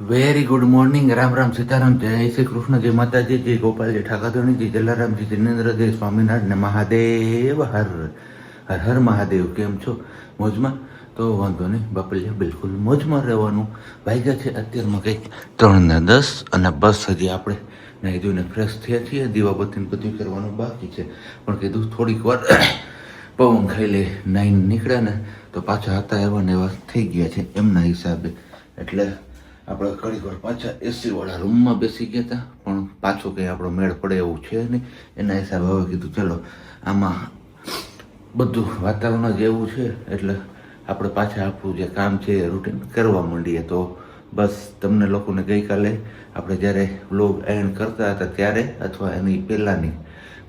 Very good morning. Ram Ram, Sitaram, જય શ્રી કૃષ્ણ, જય માતાજી, જય ગોપાલજી, ઠાકાધણીજી, જલારામજી, જિનેન્દ્રજી, સ્વામિનારાયણ ને મહાદેવ હર હર હર મહાદેવ. કેમ છો? મોજમાં? તો વાંધો નહીં બાપલિયા, બિલકુલ મોજમાં રહેવાનું. વાગ્યા છે અત્યારમાં કંઈક 3:10 અને બસ હજી આપણે નાહી ધોઈને ફ્રેશ થયા છીએ. દીવાબત્તીને બધું કરવાનું બાકી છે, પણ કીધું થોડીક વાર પવન ખાઈ લે. નાઈને નીકળ્યા ને તો પાછા હતા એવા ને એવા થઈ ગયા છે એમના હિસાબે. એટલે આપણે ઘડીક વાર પાછા એસી વાળા રૂમમાં બેસી ગયા હતા, પણ પાછો કંઈ આપણો મેળ પડે એવું છે નહીં. એના હિસાબે હવે કીધું ચલો આમાં બધું વાતાવરણ જ એવું છે, એટલે આપણે પાછા આપણું જે કામ છે એ રૂટીન કરવા માંડીએ. તો બસ તમને લોકોને ગઈકાલે આપણે જ્યારે વ્લોગ એન્ડ કરતા હતા ત્યારે અથવા એની પહેલાંની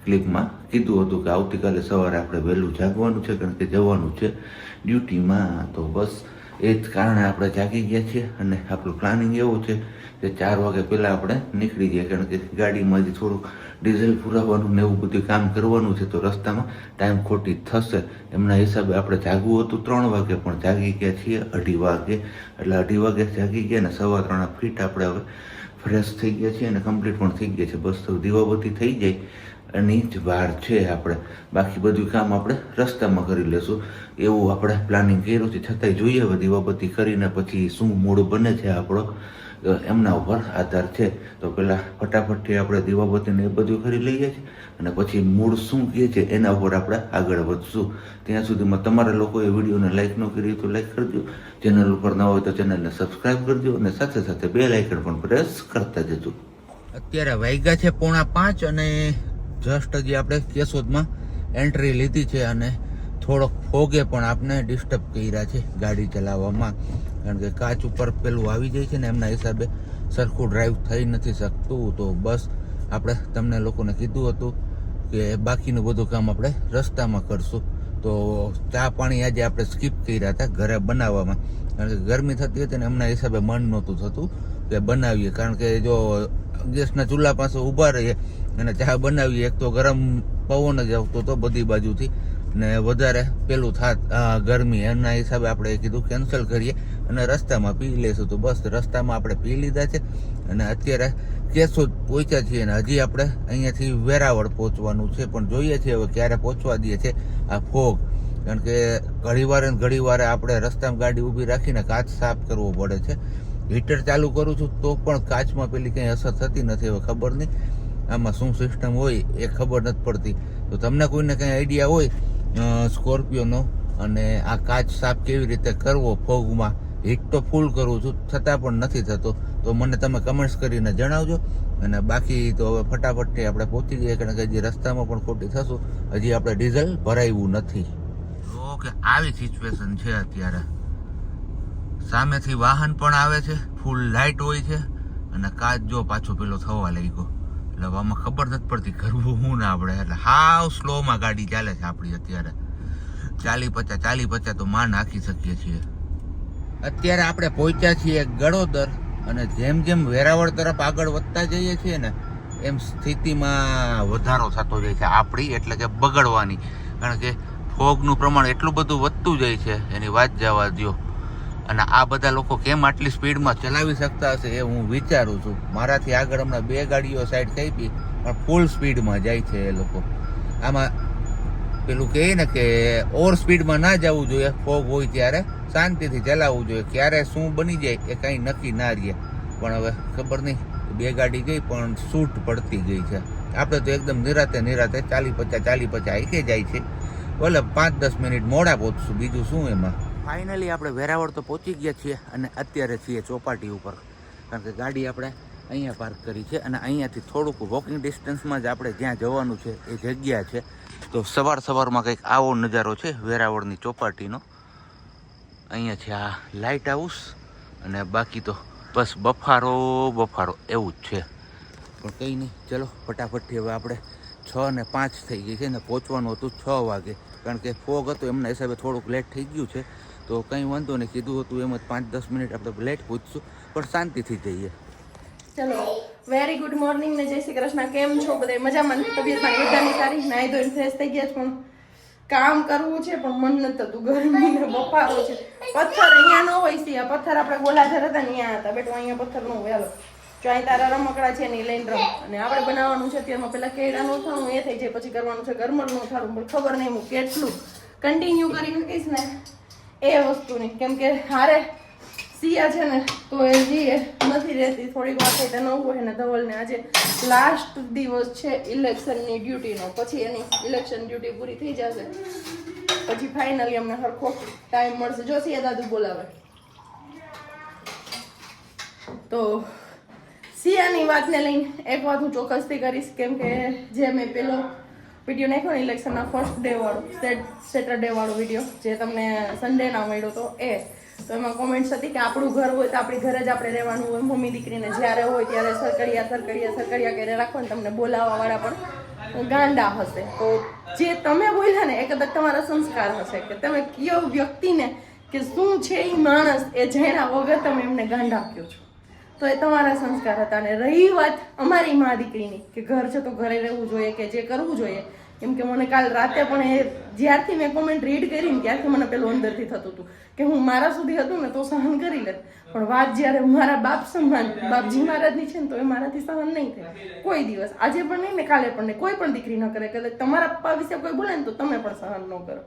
ક્લિપમાં કીધું હતું કે આવતીકાલે સવારે આપણે વહેલું જાગવાનું છે, કારણ કે જવાનું છે ડ્યુટીમાં. તો બસ એ જ કારણે આપણે જાગી ગયા છીએ અને આપણું પ્લાનિંગ એવું છે કે 4 વાગે પહેલાં આપણે નીકળી જઈએ, કારણ કે ગાડીમાં હજી થોડુંક ડીઝલ પુરાવવાનું ને એવું બધું કામ કરવાનું છે, તો રસ્તામાં ટાઈમ ખોટી થશે. એમના હિસાબે આપણે જાગવું હતું 3 વાગે, પણ જાગી ગયા છીએ 2:30 વાગે. એટલે 2:30 વાગે જાગી ગયા ને 3:15 ફીટ આપણે હવે ફ્રેશ થઈ ગયા છીએ અને કમ્પ્લીટ પણ થઈ ગયા છે. બસ તો દીવાબત્તી થઈ જાય એની જ વાર છે આપણે. બાકી બધું કામ આપણે રસ્તામાં કરી લેશું એવું આપણે પ્લાનિંગ કર્યું છે. છતાંય જોઈએ હવે દીવાબત્તી કરીને પછી શું મૂડ બને છે આપણો, એમના ઉપર આધાર છે. તો પહેલાં ફટાફટથી આપણે દીવાબત્તીને એ બધું કરી લઈએ છીએ અને પછી મૂડ શું કહે છે એના ઉપર આપણે આગળ વધશું. ત્યાં સુધીમાં તમારા લોકોએ વિડીયોને લાઇક ન કરી તો લાઇક કરજો, ચેનલ ઉપર ન હોય તો ચેનલને સબસ્ક્રાઈબ કરજો અને સાથે સાથે બેલ આઇકન પણ પ્રેસ કરતા જજો. અત્યારે વાગ્યા છે 4:45 અને જસ્ટ હજી આપણે કેશોદમાં એન્ટ્રી લીધી છે અને થોડોક ફોગે પણ આપણે ડિસ્ટર્બ કર્યા છે ગાડી ચલાવવામાં, કારણ કે કાચ ઉપર પેલું આવી જાય છે ને એમના હિસાબે સરખું ડ્રાઈવ થઈ નથી શકતું. તો બસ આપણે તમને લોકોને કીધું હતું કે બાકીનું બધું કામ આપણે રસ્તામાં કરશું. તો ચા પાણી આજે આપણે સ્કીપ કર્યા હતા ઘરે બનાવવામાં, કારણ કે ગરમી થતી હતી ને એમના હિસાબે મન નહોતું થતું કે બનાવીએ, કારણ કે જો ગેસના ચૂલા પાસે ઊભા રહીએ અને ચા બનાવીએ, એક તો ગરમ પવન જ આવતો હતો બધી બાજુથી ને વધારે પેલું થાત ગરમી. એમના હિસાબે આપણે કીધું કેન્સલ કરીએ અને રસ્તામાં પી લેશું. તો બસ રસ્તામાં આપણે પી લીધા છે અને અત્યારે કેશોદ પહોંચ્યા છીએ અને હજી આપણે અહીંયાથી વેરાવળ પહોંચવાનું છે, પણ જોઈએ છીએ હવે ક્યારે પહોંચવા દઈએ છે આ ફોગ, કારણ કે ઘડીવારે આપણે રસ્તામાં ગાડી ઊભી રાખીને કાચ સાફ કરવો પડે છે. હીટર ચાલુ કરું છું તો પણ કાચમાં પેલી કંઈ અસર થતી નથી. હવે ખબર નહીં આમાં શું સિસ્ટમ હોય એ ખબર નથી પડતી. તો તમને કોઈને કંઈ આઈડિયા હોય સ્કોર્પિયોનો અને આ કાચ સાફ કેવી રીતે કરવો ફોગમાં, હીટ તો ફૂલ કરું છું છતાં પણ નથી થતો, તો મને તમે કમેન્ટ્સ કરીને જણાવજો. અને બાકી તો હવે ફટાફટથી આપણે પહોંચી જઈએ, કારણ કે હજી રસ્તામાં પણ ખોટી થશું, હજી આપણે ડીઝલ ભરાયું નથી. ઓકે, આવી સિચ્યુએશન છે અત્યારે. સામેથી વાહન પણ આવે છે, ફૂલ લાઇટ હોય છે અને કાચ જો પાછો પેલો થવા લાગ્યો. એટલે આમાં ખબર નથી પડતી કરવું હું ને આપણે. એટલે હાવ સ્લોમાં ગાડી ચાલે છે આપણી અત્યારે. 40-50 તો માં નાખી શકીએ છીએ. અત્યારે આપણે પહોંચ્યા છીએ ગળોદર અને જેમ જેમ વેરાવળ તરફ આગળ વધતા જઈએ છીએ ને એમ સ્થિતિમાં વધારો થતો જાય છે આપણી, એટલે કે બગડવાની, કારણ કે ફોગનું પ્રમાણ એટલું બધું વધતું જાય છે એની વાત જવા દો. અને આ બધા લોકો કેમ આટલી સ્પીડમાં ચલાવી શકતા હશે એ હું વિચારું છું. મારાથી આગળ હમણાં 2 ગાડીઓ સાઈડ થઈ હતી, પણ ફૂલ સ્પીડમાં જાય છે એ લોકો. આમાં પેલું કહે ને કે ઓવર સ્પીડમાં ના જવું જોઈએ, ફોગ હોય ત્યારે શાંતિથી ચલાવવું જોઈએ. ક્યારે શું બની જાય એ કાંઈ નક્કી ના રહે. પણ હવે ખબર નહીં, 2 ગાડી ગઈ પણ શૂટ પડતી ગઈ છે. આપણે તો એકદમ નિરાતે 40-50 આઈકે જાય છે. ભલે 5-10 મિનિટ મોડા પહોંચશું, બીજું શું એમાં. ફાઇનલી આપણે વેરાવળ તો પહોંચી ગયા છીએ અને અત્યારે છીએ ચોપાટી ઉપર, કારણ કે ગાડી આપણે અહીંયા પાર્ક કરી છે અને અહીંયાથી થોડુંક વોકિંગ ડિસ્ટન્સમાં જ આપણે જ્યાં જવાનું છે એ જગ્યા છે. તો સવારમાં કંઈક આવો નજારો છે વેરાવળની ચોપાટીનો. અહીંયા છે આ લાઇટ હાઉસ અને બાકી તો બસ બફારો એવું જ છે. પણ કંઈ નહીં, ચલો ફટાફટથી હવે આપણે 6:05 થઈ ગઈ છે ને પહોંચવાનું હતું 6 વાગે, કારણ કે ફોગ હતો એમના હિસાબે થોડુંક લેટ થઈ ગયું છે. તો કંઈ વાંધો નહીં, કીધું હતું એમ જ 5-10 મિનિટ આપણે લેટ પહોંચશું, પણ શાંતિથી જઈએ. ચલો, વેરી ગુડ મોર્નિંગ ને જય શ્રી કૃષ્ણ. કેમ છો બધા? મજામાં? તબિયત પાણી બધાની સારી? નાહી ધોઈને ફ્રેશ થઈ ગયા છે, પણ કામ કરવું છે પણ મન નથી થતું, ગરમી ને બફારો છે. પથ્થર અહીંયા ન હોય છે, પથ્થર આપણે ગોલાધર હતા ને અહીંયા હતા, બેટો અહીંયા પથ્થર ન હોય. હાલો જો અહીં તારા રમકડા છે ને લઈને રમ. અને આપણે બનાવવાનું છે અત્યારમાં પેલા કેળાનું થાણું એ થઈ જાય, પછી કરવાનું છે ગરમરનું થાળું, પણ ખબર નહીં હું કેટલું કન્ટિન્યુ કરી શકીશ ને એ વસ્તુની, કેમ કે હારે સિયા છે ને તો એ જીએ નથી રહેતી, થોડીક વાર થઈ ન હોય ને ધવલને આજે લાસ્ટ દિવસ છે ઇલેક્શનની ડ્યુટીનો, પછી એની ઇલેક્શન ડ્યુટી પૂરી થઈ જશે, પછી ફાઇનલી અમને સરખો ટાઈમ મળશે. જો સિયા દાદુ બોલાવે તો સિયાની વાતને લઈને એક વાત હું ચોક્કસથી કરીશ, કેમ કે જે મેં પેલો વિડીયો નાખ્યો ને ઇલેક્શનના ફર્સ્ટ ડે વાળો, સેટરડે વાળો વિડીયો જે તમને સન્ડેના મળ્યો હતો તો એમાં કોમેન્ટ્સ હતી કે આપણું ઘર હોય તો આપણી ઘરે જ આપણે રહેવાનું હોય, મમ્મી દીકરીને જ્યારે હોય ત્યારે સરકડિયા કરી રાખો ને તમને બોલાવવાવાળા પણ ગાંડા હશે. તો જે તમે બોલ્યા ને એ કદાચ તમારા સંસ્કાર હશે કે તમે કયો વ્યક્તિને કે શું છે એ માણસ એ જાણ્યા વગર તમે એમને ગાંડા કહો છો, તો એ તમારા સંસ્કાર હતા. અને રહી વાત અમારી મા દીકરીની કે ઘર છે તો ઘરે રહેવું જોઈએ કે જે કરવું જોઈએ, કેમ કે મને કાલ રાતે પણ એ જ્યારથી મેં કોમેન્ટ રીડ કરી ને ત્યારથી મને પેલું અંદરથી થતું હતું કે હું મારા સુધી હતું ને તો સહન કરી લે, પણ વાત જ્યારે મારા બાપ સમાન બાપજી મહારાજની છે ને તો એ મારાથી સહન નહીં થાય કોઈ દિવસ, આજે પણ નહીં ને કાલે પણ નહીં, કોઈ પણ દીકરી ન કરે. કદાચ તમારા પપ્પા વિશે કોઈ બોલે ને તો તમે પણ સહન ન કરો.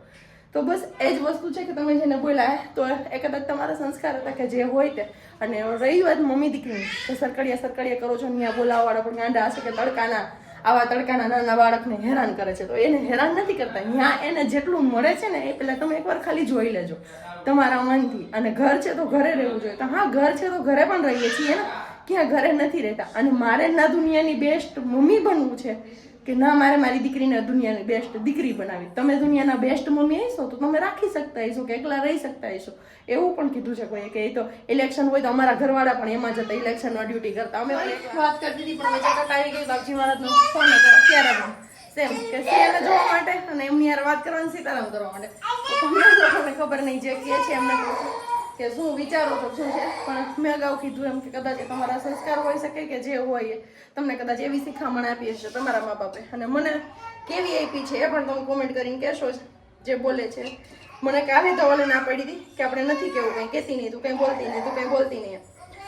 તો બસ એ જ વસ્તુ છે કે તમે જેને બોલ્યા તો એ કદાચ તમારા સંસ્કાર હતા કે જે હોય તે. અને રહી વાત મમ્મી દીકરીની તો સરકડિયા કરો છો, ત્યાં બોલાવવાળા પણ ગાંડા હશે કે આવા તડકાના નાના બાળકને હેરાન કરે છે, તો એને હેરાન નથી કરતા. ત્યાં એને જેટલું મળે છે ને એ પેલા તમે એકવાર ખાલી જોઈ લેજો તમારા મનથી. અને ઘર છે તો ઘરે રહેવું જોઈએ, તો હા ઘર છે તો ઘરે પણ રહીએ છીએ ને, ક્યાં ઘરે નથી રહેતા. અને મારે ના દુનિયાની બેસ્ટ મમ્મી બનવું છે કે ના મારે મારી દીકરીને દુનિયાની બેસ્ટ દીકરી બનાવી. તમે દુનિયાના બેસ્ટ મમ્મી હશો તો તમે રાખી શકતા હશો કે એકલા રહી શકતા હશો. એવું પણ કીધું છે કોઈ કે એ તો ઇલેક્શન હોય તો અમારા ઘરવાળા પણ એમાં જતા ઇલેક્શનમાં ડ્યુટી કરતા. અમે વાત કરતી હતી પણ જગત આવી ગઈ બાપજી મહારાજનો ફોન હતો અત્યારે પણ સેમ કે સિયાને જોવા માટે અને એમની યાર વાત કરવાની સીતારામ કરવા માટે. તમને લોકોને ખબર નહીં જે કહે છે એમને કે શું વિચારો છો શું છે, પણ મેં અગાઉ કીધું એમ કે કદાચ તમારા સંસ્કાર હોઈ શકે કે જે હોય તમને કદાચ એવી શિખામણ આપી હશે તમારા મા બાપે, અને મને કેવી આપી છે એ પણ તમે કોમેન્ટ કરીને કહેશો જે બોલે છે. મને કાલે ધવલે ના પડી હતી કે આપણે નથી કેવું, કંઈ કહેતી નહીં, તું કંઈ બોલતી નહીં,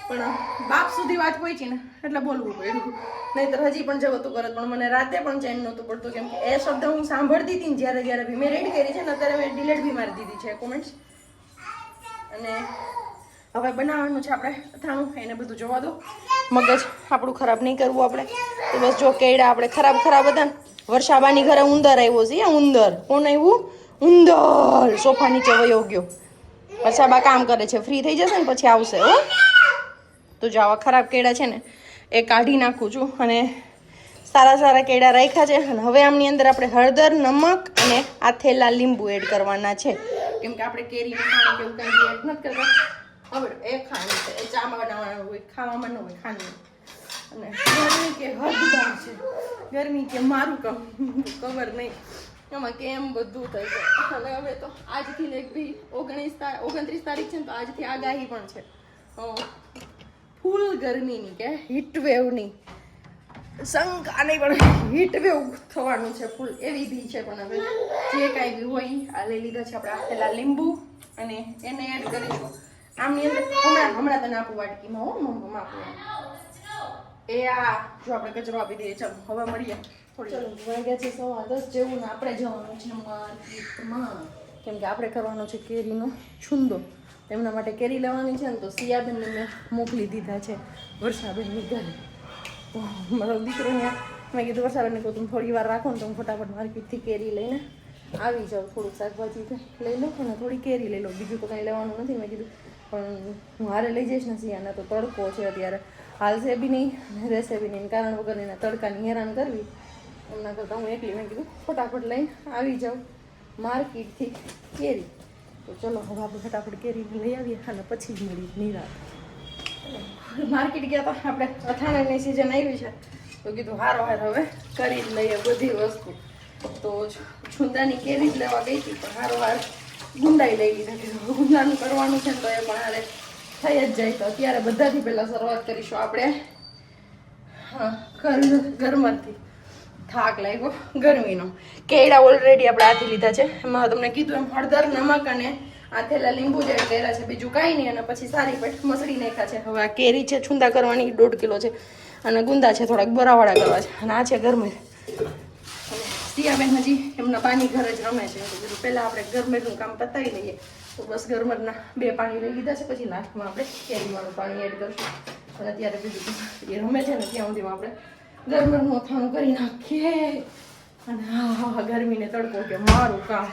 પણ બાપ સુધી વાત પહોંચી ને એટલે બોલવું પડ્યું, નહીંતર હજી પણ જવતું કરત. પણ મને રાતે પણ ચેન નહોતું પડતું, કેમ કે એ શબ્દ હું સાંભળતી હતી ને જ્યારે બી મેં રેડી કરી છે ને અત્યારે મેં ડિલેટ બી મારી દીધી છે કોમેન્ટ્સ. અને હવે બનાવવાનું છે આપણે અથાણું, એને બધું જોવા દો, મગજ આપણું ખરાબ નહીં કરવું આપણે. તો બસ જો કેળા આપણે ખરાબ હતા. વર્ષાબાની ઘરે ઉંદર આવ્યો છે, ઉંદર કોણ આવ્યું? ઉંદર સોફા નીચે વયો ગયો. વર્ષાબા કામ કરે છે, ફ્રી થઈ જશે ને પછી આવશે હો. તો જો આવા ખરાબ કેળા છે ને એ કાઢી નાખું છું અને સારા કેળા રાખ્યા છે. અને હવે આમની અંદર આપણે હળદર, નમક અને આથેલા લીંબુ એડ કરવાના છે, કેમ કે આપણે કેરીનું પાણી કેવું કંઈ એડ નથી કરતા. હવે એ ખાંડ છે, એ ચા બનાવવાનું હોય, ખાવામાં ન હોય ખાંડ. અને ગરમી કે હદબાર છે, ગરમી કે મારું ખબર નહીં એમાં કેમ બધું થઈ જાય. અને હવે તો આજથી એક બી 29 તારીખ છે ને તો આજથી આગાહી પણ છે ફૂલ ગરમીની કે હીટવેવની. શંકા નહીં પણ હીટવેવ થવાનું છે ફૂલ એવી બી છે. પણ હવે જે કાંઈ બી હોય આ લઈ લીધા છે આપણે આખેલા લીંબુ અને એને એડ કરીશું આમની અંદર. હમણાં તને આપું વાટકીમાં હો મમ્મી આપું એ આ જો આપણે કચરો આપી દઈએ. ચાલો હવે મળીએ થોડી. ચલો વાગ્યા છે 10:15 જેવું ને આપણે જવાનું છે માર્કેટમાં, કેમ કે આપણે કરવાનો છે કેરીનો છુંદો. તેમના માટે કેરી લેવાની છે ને તો સિયાબેનને મેં મોકલી દીધા છે વર્ષાબેનની ઘરે. તો મારો દીકરો અહીંયા મેં કીધું વર્ષાબેનને કહું તમે થોડી વાર રાખો ને તો હું ફટાફટ માર્કેટથી કેરી લઈને આવી જાઉં. થોડુંક શાકભાજી લઈ લો અને થોડી કેરી લઈ લો, બીજું તો કાંઈ લેવાનું નથી. મેં કીધું પણ હું હારે લઈ જઈશ ને સિયાને તો તડકો છે અત્યારે, હાલશે બી નહીં રહેશે બી નહીં, કારણ વગર એના તડકાની હેરાન કરવી એમના કરતાં હું એકલી મેં કીધું ફટાફટ લઈને આવી જાઉં માર્કેટથી કેરી. તો ચલો હવે આપણે ફટાફટ કેરી લઈ આવીએ અને પછી જ મળી નિરાત. માર્કેટ ગયા હતા આપણે, અથાણાની સિઝન આવી છે તો કીધું હારો હવે કરી જ લઈએ બધી વસ્તુ. તો છુંદાની કેરી જ લેવા ગઈ હતી પણ હારો ગુંદાઈ લઈ લીધા. કીધું ગુંદાનું કરવાનું છે ને તો એ પણ હારે થઈ જ જાય. તો અત્યારે બધાથી પહેલાં શરૂઆત કરીશું આપણે હા ગરમરથી. થાક લાગ્યો ગરમીનો. કેળા ઓલરેડી આપણે આથી લીધા છે. એમાં તમને કીધું એમ હળદર, નમક અને આથેલા લીંબુ જે કર્યા છે, બીજું કાંઈ નહીં. અને પછી સારી પેટ મસળી નાખ્યા છે. હવે આ કેરી છે છુંદા કરવાની 1.5 કિલો છે અને ગુંદા છે થોડાક બરાવાળા કરવા છે. અને આ છે ગરમેર. સિયાબેન હજી એમના પાણી ઘરે જ રમે છે. કીધું પહેલાં આપણે ગરમેરનું કામ પતાવી લઈએ. તો બસ ગરમરના 2 પાણી લઈ લીધા છે. પછી લાસ્ટમાં આપણે કેરીવાળું પાણી એડ કરશું. અને અત્યારે બીજું એ રમે છે ને ત્યાં સુધીમાં આપણે ગરમરનું અથાણું કરી નાખીએ. અને હા ગરમીને તડકો કે મારું કામ.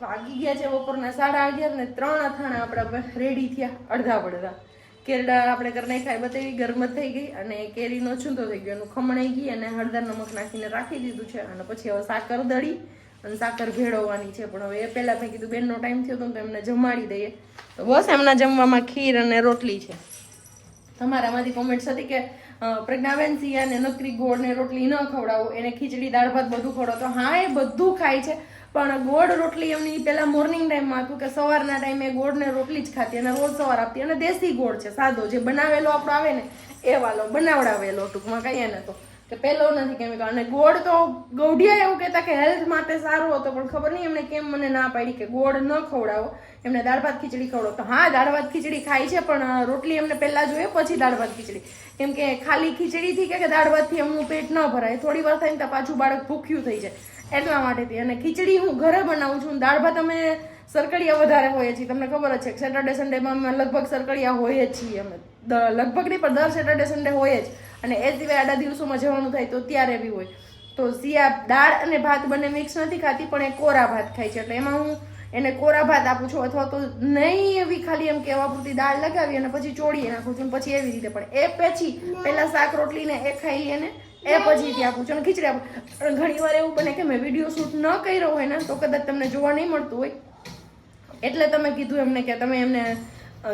વાગી ગયા છે બપોરના 11:30 ને 3 અથાણા આપણા રેડી થયા અડધા પડધા. કેરડા આપણે કરી નાખાય બતાવી ગરમ થઈ ગઈ અને કેરીનો છૂંદો થઈ ગયો. એનું ખમણાઈ ગઈ અને હળદર નમક નાખીને રાખી દીધું છે. અને પછી હવે સાકર દળી અને સાકર ભેળવવાની છે. પણ હવે એ પહેલાં મેં કીધું બેનનો ટાઈમ થયો હતો તો એમને જમાડી દઈએ. તો બસ એમના જમવામાં ખીર અને રોટલી છે. તમારામાંથી કોમેન્ટ્સ હતી કે પ્રજ્ઞાબેન સિયાને નકરી ગોળ ને રોટલી ન ખવડાવો, એને ખીચડી દાળ ભાત બધું ખવડાવો. તો હા એ બધું ખાય છે, પણ ગોળ રોટલી એમની પહેલા મોર્નિંગ ટાઈમમાં હતું કે સવારના ટાઈમે ગોળ ને રોટલી જ ખાતી અને રોજ સવાર આપતી. અને દેશી ગોળ છે, સાદો જે બનાવેલો આપણો આવે ને એ વાલો બનાવડાવેલો ટૂંકમાં કહીએ ને તો કે પહેલો નથી કેમિકલ. અને ગોળ તો ગૌઢિયા એવું કહેતા કે હેલ્થ માટે સારો હતો, પણ ખબર નહીં એમને કેમ મને ના પાડી કે ગોળ ન ખવડાવો, એમને દાળ ભાત ખીચડી ખવડાવો. તો હા દાળ ભાત ખીચડી ખાય છે, પણ રોટલી એમને પહેલા જોઈએ પછી દાળ ભાત ખીચડી. કેમ કે ખાલી ખીચડીથી કે દાળ ભાતથી એમનું પેટ ન ભરાય, થોડી વાર થાય ને તો પાછું બાળક ભૂખ્યું થઈ જાય, એટલા માટેથી. અને ખીચડી હું ઘરે બનાવું છું. દાળ ભાત અમે સરકડિયા વધારે હોઈએ છીએ, તમને ખબર જ છે. સેટરડે સન્ડેમાં અમે લગભગ સરકડિયા હોઈએ જ છીએ. અમે લગભગ નહીં પણ દર સેટરડે સન્ડે હોય જ. અને એ સિવાય આડા દિવસોમાં જવાનું થાય તો ત્યારે બી હોય. તો સિયા દાળ અને ભાત બંને મિક્સ નથી ખાતી, પણ એ કોરા ભાત ખાય છે. એટલે એમાં હું એને કોરા ભાત આપું છું, અથવા તો નહીં એવી ખાલી એમ કહેવા પૂરતી દાળ લગાવી અને પછી ચોળીએ નાખું છું. પછી એવી રીતે પણ એ પછી પહેલા શાક રોટલીને એ ખાઈ લઈએ ને એ પછીથી આપું છું અને ખીચડી આપું. ઘણી વાર એવું બને કે મેં વિડીયો શૂટ ન કર્યો હોય ને તો કદાચ તમને જોવા નહીં મળતું હોય, એટલે તમે કીધું એમને કે તમે એમને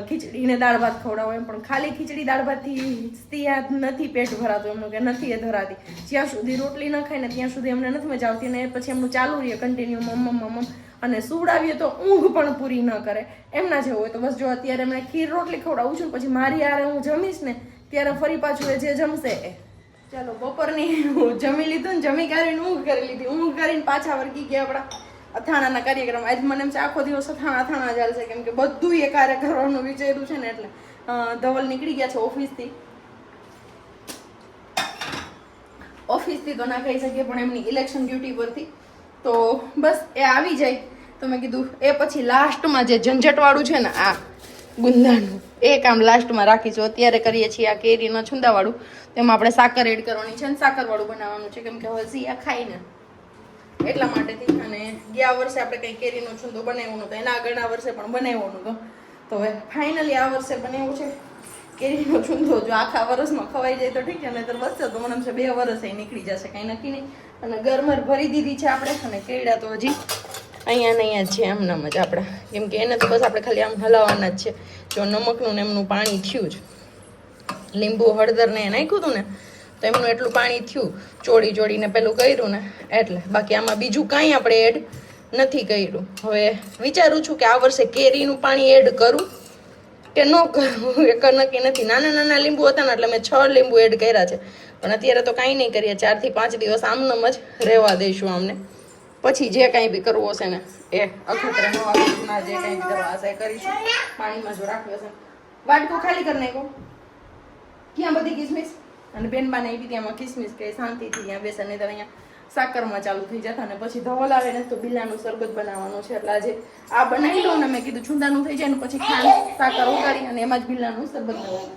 ખીચડી ને દાળ ભાત ખવડાવો એમ. પણ ખાલી ખીચડી દાળ ભાતથી ત્યાં નથી પેટ ભરાતું એમનું, કે નથી એ ધરાતી. જ્યાં સુધી રોટલી ન ખાય ને ત્યાં સુધી એમને નથી મજા આવતી. અને પછી એમનું ચાલુ રહીએ કન્ટિન્યુ મમ્મ. અને સુવડાવીએ તો ઊંઘ પણ પૂરી ન કરે એમના જેવું હોય. તો બસ જો અત્યારે એમને ખીર રોટલી ખવડાવું છું, પછી મારી હારે હું જમીશ ને ત્યારે ફરી પાછું એ જે જમશે એ. ચાલો બપોરની જમી લીધું ને જમી કરીને ઊંઘ કરી લીધી. ઊંઘ કરીને પાછા વર્ગી ગયા આપણા અથાણાના કાર્યક્રમ. આજ મને એમ છે આખો દિવસ અથાણા ચાલશે, કેમ કે બધું એ કાર્ય કરવાનું વિચાર્યું છે ને. એટલે ધવલ નીકળી ગયા છે ઓફિસથી તો ના કહી શકીએ, પણ એમની ઇલેક્શન ડ્યુટી પરથી. તો બસ એ આવી જાય તો મેં કીધું એ પછી લાસ્ટમાં જે ઝંઝટવાળું છે ને આ ગુંદાનું એ કામ લાસ્ટમાં રાખીશું. અત્યારે કરીએ છીએ આ કેરીના છુંદાવાળું. તેમાં આપણે સાકર એડ કરવાની છે અને સાકરવાળું બનાવવાનું છે, કેમ કે હવે સિયા ખાઈને એટલા માટેથી. અને ગયા વર્ષે આપણે કંઈ કેરીનો છુંદો બનાવ્યો નહોતો, એના આગળના વર્ષે પણ બનાવ્યો નહોતો. તો હવે ફાઇનલી આ વર્ષે બનાવ્યું છે કેરીનો છુંદો. જો આખા વર્ષમાં ખવાઈ જાય તો ઠીક છે, નહીંતર વધશે તો મને 2 વર્ષ નીકળી જશે, કાંઈ નક્કી નહીં. અને ગરમર ભરી દીધી છે આપણે. અને કેળા તો હજી અહીંયા જ છે એમનામ જ આપણે, કેમ કે એને તો બસ આપણે ખાલી આમ હલાવવાના જ છે. જો નમકનું ને એમનું પાણી થયું જ, લીંબુ હળદર ને નાખ્યું હતું ને તો એમનું એટલું પાણી થયું, ચોળીને પેલું કર્યું ને એટલે. બાકી આમાં બીજું કાંઈ આપણે એડ નથી કર્યું. હવે વિચારું છું કે આ વર્ષે કેરીનું પાણી એડ કરું કે ન કરું, એક નક્કી નથી. નાના લીંબુ હતા ને એટલે મેં 6 લીંબુ એડ કર્યા છે, પણ અત્યારે તો કાંઈ નહીં કરીએ. 4 થી 5 દિવસ આમનામ જ રહેવા દઈશું આમને. પછી જે કાંઈ બી કરવું હશે ને એ અખતરા નવા જે કાંઈ બી કરવા હશે એ કરીશું. પાણીમાં જો રાખ્યું હશે વાટકો ખાલી કરી નાખો. ક્યાં બધી કિસમિસ અને બેનબાને આવી ત્યાંમાં કિસમિસ કે શાંતિથી ત્યાં બેસે, નહીં તો અહીંયા સાકરમાં ચાલુ થઈ જતા. અને પછી ધવલ આવે ને તો બિલાનું શરબત બનાવવાનું છે. એટલે આજે આ બનાવી લઉં ને મેં કીધું છુંદાનું થઈ જાય ને પછી ખાંડ સાકર ઉકાળી અને એમાં જ બિલાનું શરબત બનાવવાનું.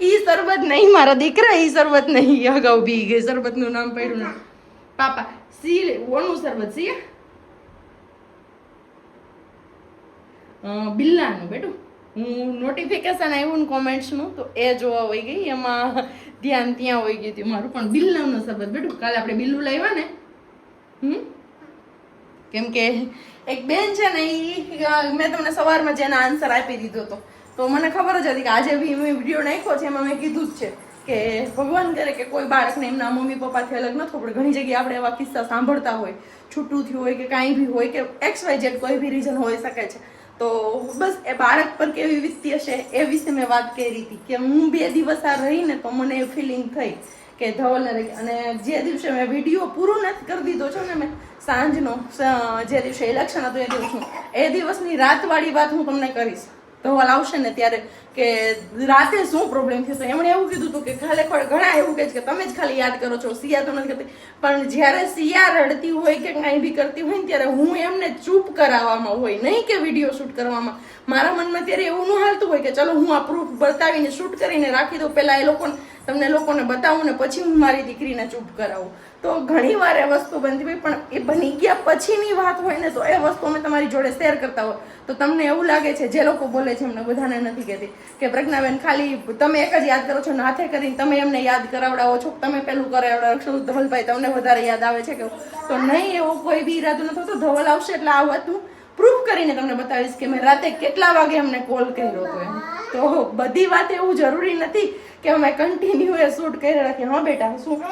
ઈ શરબત નહીં મારા દીકરા, ઈ શરબત નહીં. અગાઉ બી ગઈ શરબતનું નામ પડ્યું ને પાપા સી ઓનું શરબત સી બિલ્લાનું બેટું. હું નોટિફિકેશન આવ્યું ને કોમેન્ટ્સનું તો એ જોવા હોઈ ગઈ, એમાં ધ્યાન ત્યાં હોઈ ગયું હતું મારું. પણ બિલ્લાનું શરબત બેટું કાલે આપણે બિલ્લું લાવ્યા ને કેમ કે એક બેન છે ને એ મેં તમને સવારમાં જેના આન્સર આપી દીધો હતો, તો મને ખબર જ હતી કે આજે બી મેં વિડીયો નાખ્યો છે એમાં મેં કીધું જ છે કે ભગવાન કરે કે કોઈ બાળકને એમના મમ્મી પપ્પાથી અલગ ન થવું પડે. ઘણી જગ્યાએ આપણે એવા કિસ્સા સાંભળતા હોય, છૂટું થયું હોય કે કાંઈ બી હોય કે XYZ કોઈ બી રીઝન હોઈ શકે છે. તો બસ એ બાળક પર કેવી વીતતી હશે એ વિશે મેં વાત કરી હતી કે હું 2 દિવસ આ રહીને તો મને એ ફિલિંગ થઈ કે ધવલને અને જે દિવસે મેં વિડીયો પૂરો નથી કરી દીધો છે ને મેં સાંજનો જે દિવસે ઇલેક્શન હતું એ દિવસની રાતવાળી વાત હું તમને કરીશ. ધવલ આવશે ને ત્યારે કે રાતે શું પ્રોબ્લેમ થયો. એમણે એવું કીધું હતું કે ખરેખર ઘણા એવું કહે છે કે તમે જ ખાલી યાદ કરો છો, સિયા તો નથી કરતી. પણ જ્યારે સિયા રડતી હોય કે કાંઈ બી કરતી હોય ને ત્યારે હું એમને ચૂપ કરાવવામાં હોય, નહીં કે વિડીયો શૂટ કરવામાં. મારા મનમાં ત્યારે એવું ન હાલતું હોય કે ચલો હું આ પ્રૂફ બતાવીને શૂટ કરીને રાખી દઉં, પહેલા એ લોકોને તમને લોકોને બતાવું ને પછી હું મારી દીકરીને ચૂપ કરાવું. તો ઘણી વાર એ વસ્તુ બનતી હોય, પણ એ બની ગયા પછીની વાત હોય ને તો એ વસ્તુ અમે તમારી જોડે શેર કરતા હોય તો તમને એવું લાગે છે, જે લોકો બોલે છે એમને બધાને નથી કહેતી કે પ્રજ્ઞાબેન ખાલી તમે એક જ યાદ કરો છો ને હાથે કરીને તમે એમને યાદ કરાવડાવો છો, તમે પેલું કરાવડાવો છો, ધવલભાઈ તમને વધારે યાદ આવે છે કે તો નહીં, એવો કોઈ બી ઈરાદો નથી થતો. ધવલ આવશે એટલે આ વાત હું પ્રૂફ કરીને તમને બતાવીશ કે મેં રાતે કેટલા વાગે અમને કોલ કર્યો હતો એમ. તો બધી વાત એવું જરૂરી નથી કે અમે કન્ટિન્યુ એ શૂટ કરી રાખીએ. હા બેટા શું,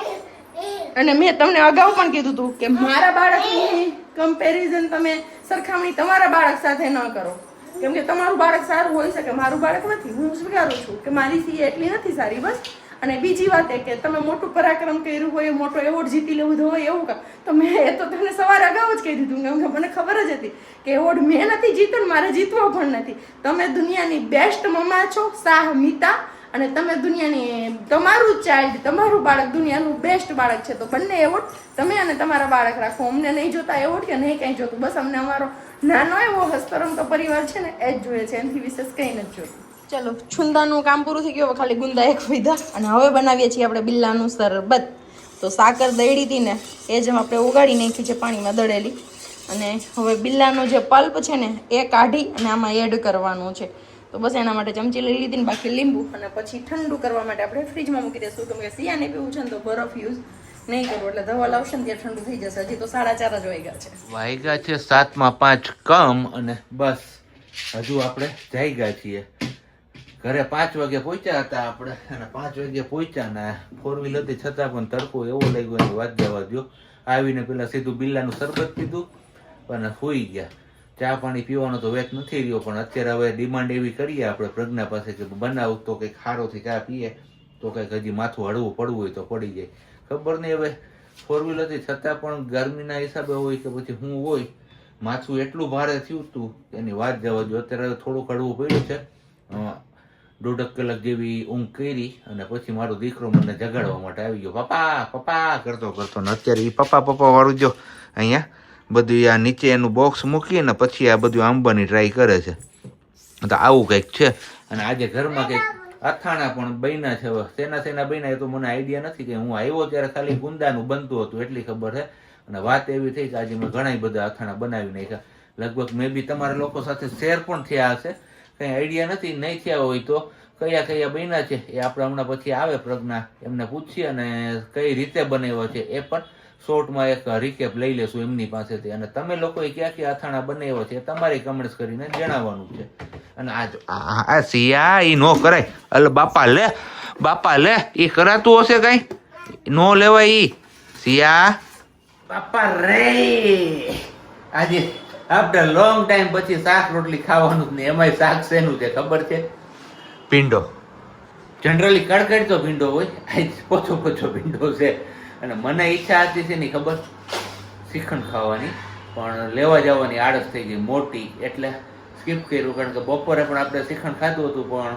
અને મેં તમને અગાઉ પણ કીધું હતું કે મારા બાળકની કમ્પેરિઝન તમે સરખામણી તમારા બાળક સાથે ન કરો, કેમ કે તમારું બાળક સારું હોઈ શકે, મારું બાળક નથી. હું સ્વીકારું છું કે મારી સી એટલી નથી સારી, બસ. અને બીજી વાત એ કે તમે મોટું પરાક્રમ કર્યું હોય, મોટો એવોર્ડ જીતી લેવું હોય એવું કામ, તો મેં એ તો તમને સવારે અગાઉ જ કહી દીધું, કેમ કે મને ખબર જ હતી કે એવોર્ડ મેં નથી જીત્યો ને મારે જીતવો પણ નથી. તમે દુનિયાની બેસ્ટ મમ્મા છો, શાહ મિતા, અને તમે દુનિયાની તમારું ચાઇલ્ડ, તમારું બાળક દુનિયાનું બેસ્ટ બાળક છે. તો બંને એવોર્ડ તમે અને તમારા બાળક રાખો. અમને નહીં જોતા એવોર્ડ કે નહીં કંઈ જોતું, બસ અમને અમારો નાનો એવો હસ્તરમતો પરિવાર છે ને એ જ જોઈએ છે, એનાથી વિશેષ કંઈ નથી જોતું. ચલો, છુંદાનું કામ પૂરું થઈ ગયું, હવે ખાલી ગુંદા એક વિધા અને હવે બનાવીએ છીએ આપણે બિલ્લાનું શરબત. તો સાકર દળી હતી ને એ જ આપણે ઉગાડી નાખી છે પાણીમાં દળેલી, અને હવે બિલ્લાનો જે પલ્પ છે ને એ કાઢી અને આમાં એડ કરવાનું છે. તો બસ એના માટે ચમચી લઈ લીધી ને બાકી લીંબુ, અને પછી ઠંડુ કરવા માટે આપણે ફ્રીજમાં મૂકી દઈશું. કેમ કે સિયાને પીવું છે ને તો બરફ યુઝ નહીં કરવું, એટલે ધવલ આવશે ને ત્યારે ઠંડુ થઈ જશે. હજી તો 4:30 જ વાગ્યા છે. વાગ્યા છે 7:05 કમ, અને બસ હજુ આપણે જઈ ગયા છીએ ઘરે. 5 વાગે પહોંચ્યા હતા આપણે, અને 5 વાગે પહોંચ્યા ને 4 વ્હીલ હતી છતાં પણ તડકો એવો લાગ્યો એની વાત જવા દો. આવીને પેલા સીધું બિલ્લાનું શરબત પીધું અને સૂઈ ગયા. ચા પાણી પીવાનો તો વેત નથી રહ્યો, પણ અત્યારે હવે ડિમાન્ડ એવી કરીએ આપણે પ્રજ્ઞા પાસે કે બનાવ તો કંઈક ખારોથી ચા પીએ તો કંઈક હજી માથું હળવું પડવું હોય તો પડી જાય. ખબર નહીં હવે 4 વ્હીલ હતી છતાં પણ ગરમીના હિસાબે હોય કે પછી હું હોય, માથું એટલું ભારે થયું હતું એની વાત જવા દો. અત્યારે થોડુંક હળવું પડ્યું છે. 1.5 કલાક જેવી ઊંઘ કરી અને પછી મારો દીકરો મને જગાડવા માટે આવી ગયો, પપ્પા પપ્પા કરતો કરતો. ને અત્યારે એ પપ્પા પપ્પા વાળું જો અહીંયા બધું આ નીચે એનું બોક્સ મૂકીએ ને પછી આ બધું આંબાની ટ્રાય કરે છે. તો આવું કંઈક છે. અને આજે ઘરમાં કંઈક અથાણા પણ બન્યા છે. હવે શેના બન્યા એ તો મને આઈડિયા નથી, કે હું આવ્યો ત્યારે ખાલી ગુંદાનું બનતું હતું એટલી ખબર છે. અને વાત એવી થઈ કે આજે મેં ઘણા બધા અથાણા બનાવી નાખ્યા. લગભગ મે બી તમારા લોકો સાથે શેર પણ થયા હશે, કંઈ આઈડિયા નથી. નહીં થયા હોય તો કયા કયા બન્યા છે એ આપણે હમણાં પછી આવે પ્રજ્ઞા એમને પૂછીએ અને કઈ રીતે બનાવ્યો છે એ પણ શોર્ટમાં એક રિકેપ લઈ લેશું એમની પાસેથી. અને તમે લોકોએ ક્યાં ક્યાં અથાણા બનાવ્યો છે તમારી કમેન્ટ્સ કરીને જણાવવાનું છે. અને આ સિયા ઈ નો કરાય, અલ બાપા લે ઈ કરાતું હશે કઈ નો લેવાય ઈ. સિયા બાપા રે, આજે આફ્ટર લોંગ ટાઈમ પછી શાક રોટલી ખાવાનું જ ને એમાંય શાક શેનું છે ખબર છે? ભીંડો. જનરલી કડકડતો ભીંડો હોય, આજ પોચો ભીંડો છે. અને મને ઈચ્છા હતી છે ની ખબર શ્રીખંડ ખાવાની, પણ લેવા જવાની આળસ થઈ ગઈ મોટી, એટલે સ્કીપ કર્યું. કારણ કે બપોરે પણ આપણે શ્રીખંડ ખાધું હતું પણ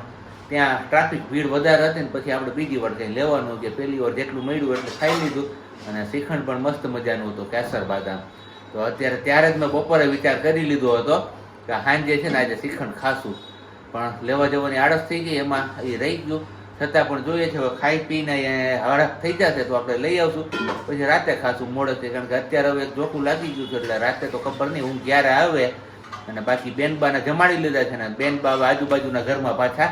ત્યાં ટ્રાફિક ભીડ વધારે હતી ને પછી આપણે બીજી વાર કંઈ લેવાનું કે પહેલી વાર જેટલું મળ્યું એટલે ખાઈ લીધું. અને શ્રીખંડ પણ મસ્ત મજાનું હતું, કેસર બાદામ. તો અત્યારે ત્યારે જ મેં બપોરે વિચાર કરી લીધો હતો કે સાંજે છે ને આજે શ્રીખંડ ખાશું, પણ લેવા જવાની આળસ થઈ ગઈ, એમાં એ રહી ગયું. છતાં પણ જોઈએ છે હવે ખાઈ પીને હળક થઈ જશે તો આપણે લઈ આવશું, પછી રાતે ખાશું મોડેથી. કારણ કે અત્યારે હવે જોખું લાગી ગયું છે એટલે રાતે તો ખબર નહીં હું ક્યારે આવે. અને બાકી બેનબાને જમાડી લીધા છે ને બેનબા આજુબાજુના ઘરમાં પાછા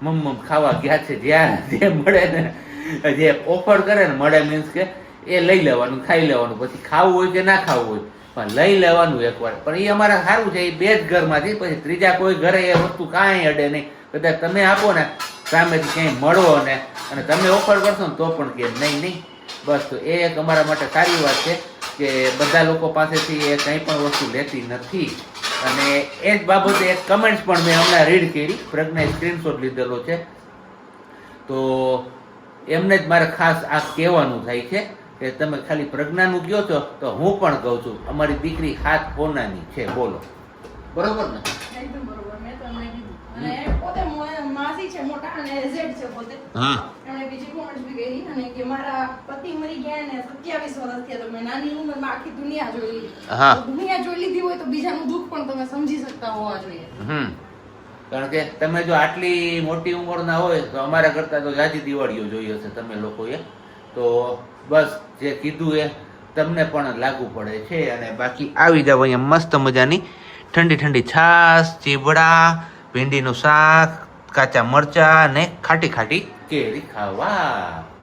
મમ્મ ખાવા ગયા છે. જ્યાં જે મળે ને, જે ઓફર કરે ને મળે મીન્સ કે એ લઈ લેવાનું, ખાઈ લેવાનું. પછી ખાવું હોય કે ના ખાવું હોય પણ લઈ લેવાનું એકવાર. પણ એ અમારે સારું છે, એ બે જ ઘરમાંથી, પછી ત્રીજા કોઈ ઘરે એ વસ્તુ કાંઈ અડે નહીં. કદાચ તમે આપો ને સામેથી ક્યાંય મળો અને તમે ઓફર કરશો ને તો પણ કે નહીં. બસ તો એ એક અમારા માટે સારી વાત છે કે બધા લોકો પાસેથી એ કંઈ પણ વસ્તુ લેતી નથી. અને એ જ બાબતે એક કમેન્ટ્સ પણ મેં હમણાં રીડ કરી, પ્રજ્ઞાએ સ્ક્રીનશોટ લીધેલો છે. તો એમને જ મારે ખાસ આ કહેવાનું થાય છે કે તમે ખાલી પ્રજ્ઞાનું કહો છો તો હું પણ કહું છું અમારી દીકરી 7 કોનાની છે. બોલો બરોબર ને? એકદમ બરોબર. મેં તમને કીધું. અને પોતે માસી છે મોટા અને એઝેડ છે પોતે. હા એમણે બીજી કોમેન્ટ બી કહી અને કે મારા પતિ મરી ગયા ને 27 વર્ષ થયા તો મેં નાની ઉંમરમાં આખી દુનિયા જોઈ લીધી. હા. તો દુનિયા જોઈ લીધી હોય તો બીજાનું દુઃખ પણ તમે સમજી શકતા હોવા જોઈએ. કારણ કે તમે જો આટલી મોટી ઉંમરના હોય તો અમારા કરતા તો જાજી દિવાળીઓ જોઈ હશે તમે લોકોએ. તો બસ જે કીધું એ તમને પણ લાગુ પડે છે. અને બાકી આવી જાવ અહીંયા મસ્ત મજાની ઠંડી ઠંડી છાશ, ચીબડા, ભીંડીનું શાક, કાચા મરચા અને ખાટી ખાટી કેરી ખાવા.